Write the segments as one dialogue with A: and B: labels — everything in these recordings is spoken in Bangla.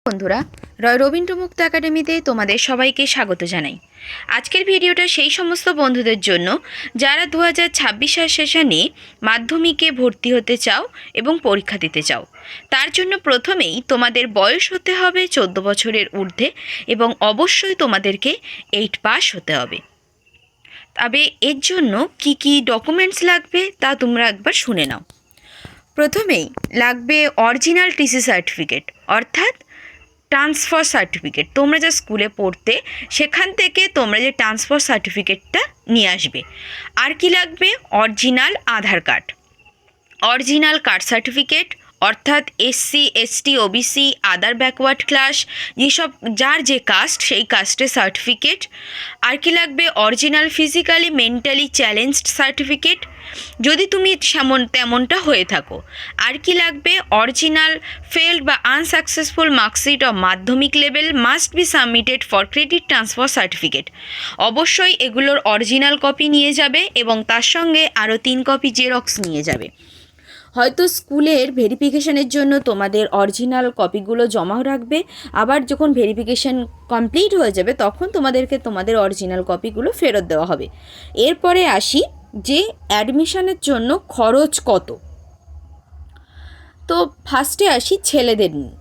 A: বন্ধুরা, রবীন্দ্রমুক্ত একাডেমিতে তোমাদের সবাইকে স্বাগত জানাই। আজকের ভিডিওটা সেই সমস্ত বন্ধুদের জন্য যারা 2026 সেশনে মাধ্যমিকে ভর্তি হতে চাও এবং পরীক্ষা দিতে চাও। তার জন্য প্রথমেই তোমাদের বয়স হতে হবে 14 বছরের ঊর্ধ্বে এবং অবশ্যই তোমাদেরকে 8 পাস হতে হবে। তবে এর জন্য কি কি ডকুমেন্টস লাগবে তা তোমরা একবার শুনে নাও। প্রথমেই লাগবে অরিজিনাল টিসি সার্টিফিকেট, অর্থাৎ ট্রান্সফার সার্টিফিকেট। তোমরা যা স্কুলে পড়তে সেখান থেকে তোমরা যে ট্রান্সফার সার্টিফিকেটটা নিয়ে আসবে। আর কি লাগবে? অরিজিনাল আধার কার্ড, অরিজিনাল কাস্ট সার্টিফিকেট, অর্থাৎ এসসি এসটি ওবিসি আদার ব্যাকওয়ার্ড ক্লাস যেসব যার যে কাস্ট সেই কাস্টের সার্টিফিকেট। আর কি লাগবে? Original physically mentally challenged certificate যদি তুমি তেমনটা হয়ে থাকো। আর কি লাগবে? অরিজিনাল ফেল্ড বা আনসাকসেসফুল মার্কশিট অফ মাধ্যমিক level must be submitted for credit transfer certificate. অবশ্যই এগুলোর অরিজিনাল কপি নিয়ে যাবে এবং তার সঙ্গে আরও 3 কপি জেরক্স নিয়ে যাবে। হয়তো স্কুলের ভেরিফিকেশনের জন্য তোমাদের অরিজিনাল কপিগুলো জমাও রাখবে, আবার যখন ভেরিফিকেশন কমপ্লিট হয়ে যাবে তখন তোমাদেরকে তোমাদের অরিজিনাল কপিগুলো ফেরত দেওয়া হবে। এরপরে আসি যে অ্যাডমিশনের জন্য খরচ কত। তো ফার্স্টে আসি ছেলেদের নিয়ে।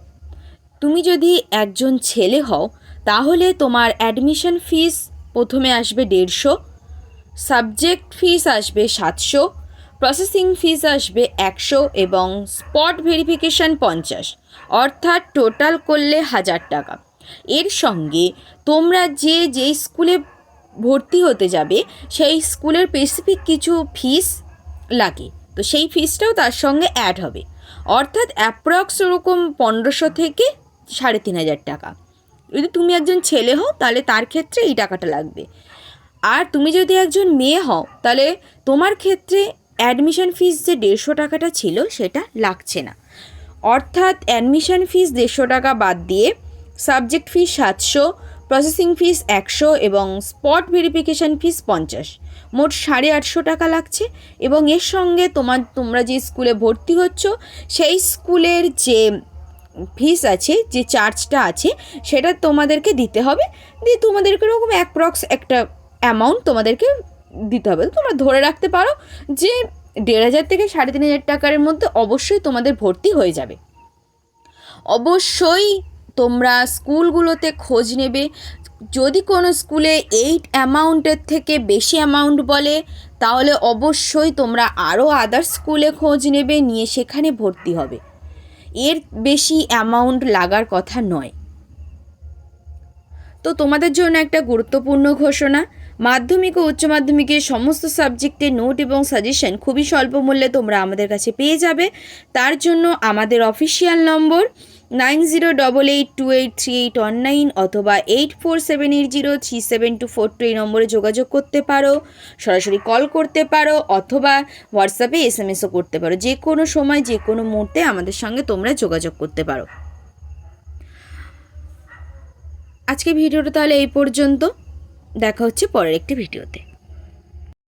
A: তুমি যদি একজন ছেলে হও তাহলে তোমার অ্যাডমিশন ফিস প্রথমে আসবে 150, সাবজেক্ট ফিস আসবে 700, প্রসেসিং ফিস আসবে 100 এবং স্পট ভেরিফিকেশান 50, অর্থাৎ টোটাল করলে 1000 টাকা। এর সঙ্গে তোমরা যে স্কুলে ভর্তি হতে যাবে সেই স্কুলের স্পেসিফিক কিছু ফিস লাগে, তো সেই ফিসটাও তার সঙ্গে অ্যাড হবে, অর্থাৎ অ্যাপ্রক্স ওরকম 1500 থেকে 3500 টাকা। যদি তুমি একজন ছেলে হও তাহলে তার ক্ষেত্রে এই টাকাটা লাগবে। আর তুমি যদি একজন মেয়ে হও তাহলে তোমার ক্ষেত্রে অ্যাডমিশন ফিস যে 150 টাকাটা ছিল সেটা লাগছে না, অর্থাৎ অ্যাডমিশন ফিস 150 টাকা বাদ দিয়ে সাবজেক্ট ফিস 700, প্রসেসিং ফিস 100 এবং স্পট ভেরিফিকেশান ফিস 50, মোট 850 টাকা লাগছে। এবং এর সঙ্গে তোমরা যে স্কুলে ভর্তি হচ্ছ সেই স্কুলের যে ফিস আছে, যে চার্জটা আছে সেটা তোমাদেরকে দিতে হবে। দিয়ে তোমাদেরকে এরকম অ্যাপ্রক্স একটা অ্যামাউন্ট তোমাদেরকে দিতে হবে। তোমরা ধরে রাখতে পারো যে 1500 থেকে 3500 টাকার মধ্যে অবশ্যই তোমাদের ভর্তি হয়ে যাবে। অবশ্যই তোমরা স্কুলগুলোতে খোঁজ নেবে, যদি কোনো স্কুলে এই অ্যামাউন্টের থেকে বেশি অ্যামাউন্ট বলে তাহলে অবশ্যই তোমরা আরও আদার স্কুলে খোঁজ নেবে, নিয়ে সেখানে ভর্তি হবে। এর বেশি অ্যামাউন্ট লাগার কথা নয়। তো তোমাদের জন্য একটা গুরুত্বপূর্ণ ঘোষণা, মাধ্যমিক ও উচ্চ মাধ্যমিকের সমস্ত সাবজেক্টের নোট এবং সাজেশন খুবই স্বল্প মূল্যে তোমরা আমাদের কাছে পেয়ে যাবে। তার জন্য আমাদের অফিসিয়াল নম্বর 9088283819 অথবা 8478037242 এই নম্বরে যোগাযোগ করতে পারো, সরাসরি কল করতে পারো অথবা হোয়াটসঅ্যাপে SMS-ও করতে পারো। যে কোনো সময় যে কোনো মুহূর্তে আমাদের সঙ্গে তোমরা যোগাযোগ করতে পারো। আজকে ভিডিওটা তাহলে এই পর্যন্ত, দেখা হচ্ছে পরের একটি ভিডিওতে।